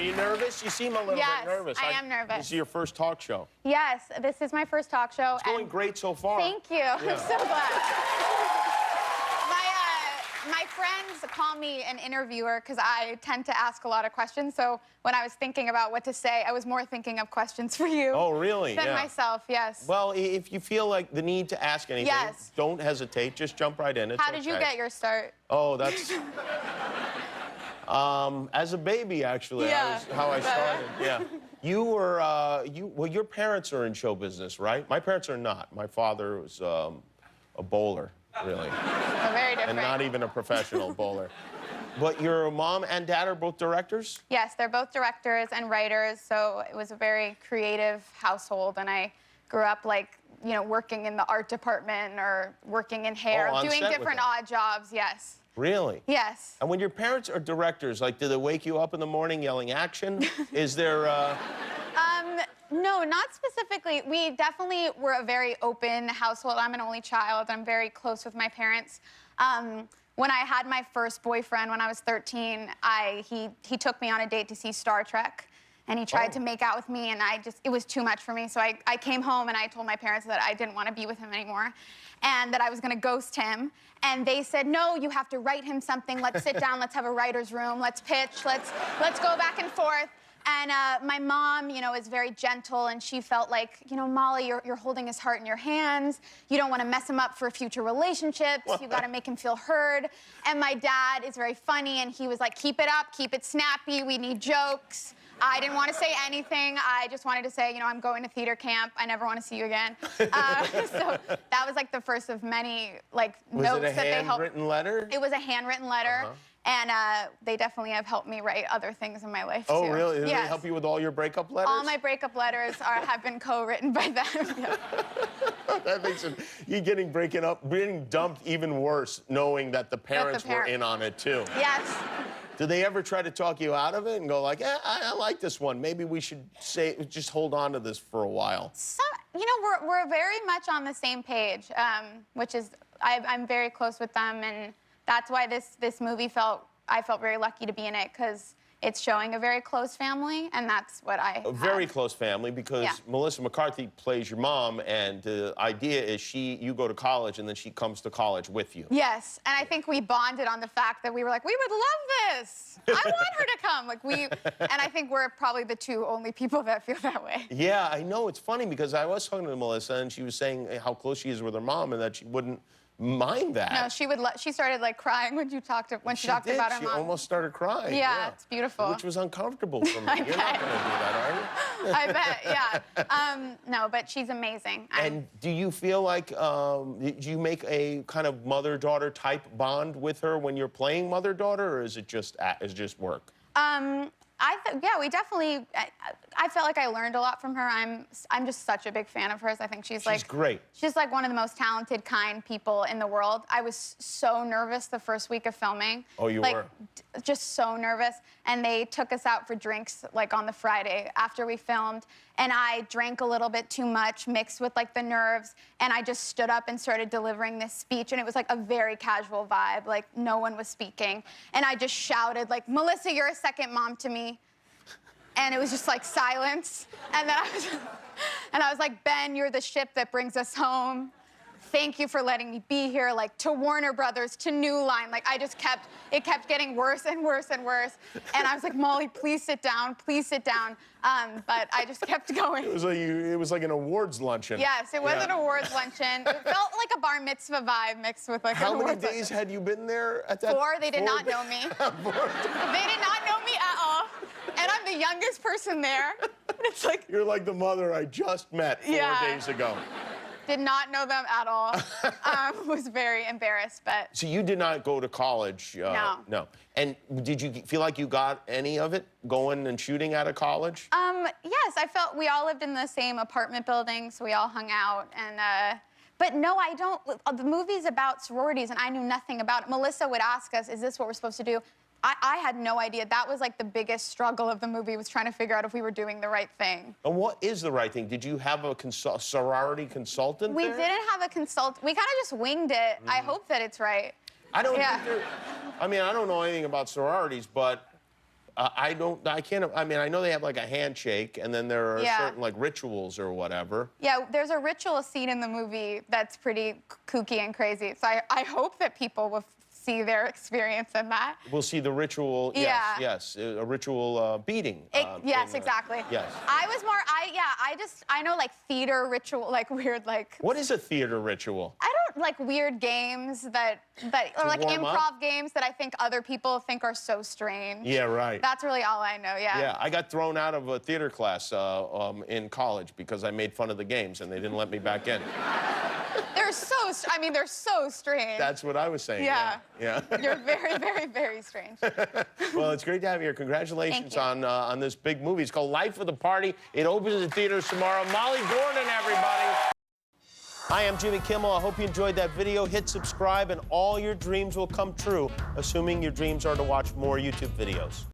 you nervous? You seem a little bit nervous. I am nervous. This is your first talk show. Yes, this is my first talk show. It's going great so far. Thank you. Yeah. I'm so glad. My friends call me an interviewer because I tend to ask a lot of questions. So when I was thinking about what to say, I was more thinking of questions for you. Oh, really? Than myself, yes. Well, if you feel like the need to ask anything, don't hesitate. Just jump right in. It's How did you get your start? Oh, that's... as a baby, actually, yeah. That was how I started. Yeah. You were, well, your parents are in show business, right? My parents are not. My father was a bowler, really. Very different. And not even a professional bowler. But your mom and dad are both directors? Yes, they're both directors and writers, so it was a very creative household, and I grew up, like, you know, working in the art department or working in hair, doing different odd jobs, yes. Really? Yes. And when your parents are directors, like, do they wake you up in the morning yelling action? Is there, No, not specifically. We definitely were a very open household. I'm an only child. I'm very close with my parents. When I had my first boyfriend when I was 13, he took me on a date to see Star Trek. And he tried to make out with me, and it was too much for me. So I came home, and I told my parents that I didn't want to be with him anymore, and that I was going to ghost him. And they said, no, you have to write him something. Let's sit down. Let's have a writer's room. Let's pitch. Let's go back and forth. And my mom, you know, is very gentle, and she felt like, you know, Molly, you're holding his heart in your hands. You don't want to mess him up for future relationships. You got to make him feel heard. And my dad is very funny, and he was like, keep it up, keep it snappy. We need jokes. I didn't want to say anything. I just wanted to say, you know, I'm going to theater camp. I never want to see you again. So that was like the first of many, like, notes that they helped. Was it a handwritten letter? It was a handwritten letter. And they definitely have helped me write other things in my life, too. Oh, really? Did they help you with all your breakup letters? All my breakup letters have been co-written by them. That makes it... You're getting dumped even worse, knowing that the parents were in on it, too. Yes. Do they ever try to talk you out of it and go like, I like this one. Maybe we should just hold on to this for a while? You know, we're very much on the same page, which is, I'm very close with them, and that's why this movie I felt very lucky to be in it, because it's showing a very close family, and that's what I have. A very close family, because Melissa McCarthy plays your mom, and the idea is you go to college, and then she comes to college with you. Yes, and I think we bonded on the fact that we were like, we would love this. I want her to come. And I think we're probably the two only people that feel that way. Yeah, I know. It's funny, because I was talking to Melissa, and she was saying how close she is with her mom, and that she wouldn't mind that. No, she started like crying when she talked about her mom. She almost started crying. Yeah, it's beautiful. Which was uncomfortable for me. You're not going to do that, are you? I bet, yeah. No, but she's amazing. And do you feel like, do you make a kind of mother-daughter type bond with her when you're playing mother-daughter, or is it just work? Yeah, we definitely. I felt like I learned a lot from her. I'm just such a big fan of hers. I think she's great. She's like one of the most talented, kind people in the world. I was so nervous the first week of filming. Oh, you were? Just so nervous. And they took us out for drinks like on the Friday after we filmed. And I drank a little bit too much, mixed with like the nerves. And I just stood up and started delivering this speech. And it was like a very casual vibe. Like no one was speaking. And I just shouted like, Melissa, you're a second mom to me. And it was just like silence. And then I was like, Ben, you're the ship that brings us home. Thank you for letting me be here, like to Warner Brothers, to New Line. Like it kept getting worse and worse and worse. And I was like, Molly, please sit down, please sit down. But I just kept going. It was like an awards luncheon. Yes, it was an awards luncheon. It felt like a bar mitzvah vibe mixed with like How many days had you been there at that? 4. They did not know me. They did not know me at all. And I'm the youngest person there. It's like... You're like the mother I just met 4 days ago. Did not know them at all. Was very embarrassed, but... So you did not go to college? No. No. And did you feel like you got any of it going and shooting out of college? Yes, I felt we all lived in the same apartment building, so we all hung out, and... But no, I don't... The movie's about sororities, and I knew nothing about it. Melissa would ask us, is this what we're supposed to do? I had no idea. That was like the biggest struggle of the movie, was trying to figure out if we were doing the right thing. And what is the right thing? Did you have a sorority consultant We didn't have a consultant. We kind of just winged it. I hope that it's right. I don't think I mean, I don't know anything about sororities, but I can't, I mean, I know they have like a handshake, and then there are Yeah. certain like rituals or whatever. Yeah, there's a ritual scene in the movie that's pretty kooky and crazy. So I hope that people will see their experience in that. We'll see the ritual, Yeah. yes, a ritual beating. Yes, exactly. Yes. I was more, I know like theater ritual, like weird, like. What is a theater ritual? I don't like weird games or like warm improv up? games that I think other people think are so strange. Yeah, right. That's really all I know, yeah. Yeah, I got thrown out of a theater class in college because I made fun of the games, and they didn't let me back in. They're so strange. That's what I was saying. Yeah. Yeah. You're very, very, very strange. Well, it's great to have you here. Congratulations Thank you. on this big movie. It's called Life of the Party. It opens in theaters tomorrow. Molly Gordon, everybody. Hi, I'm Jimmy Kimmel. I hope you enjoyed that video. Hit subscribe, and all your dreams will come true, assuming your dreams are to watch more YouTube videos.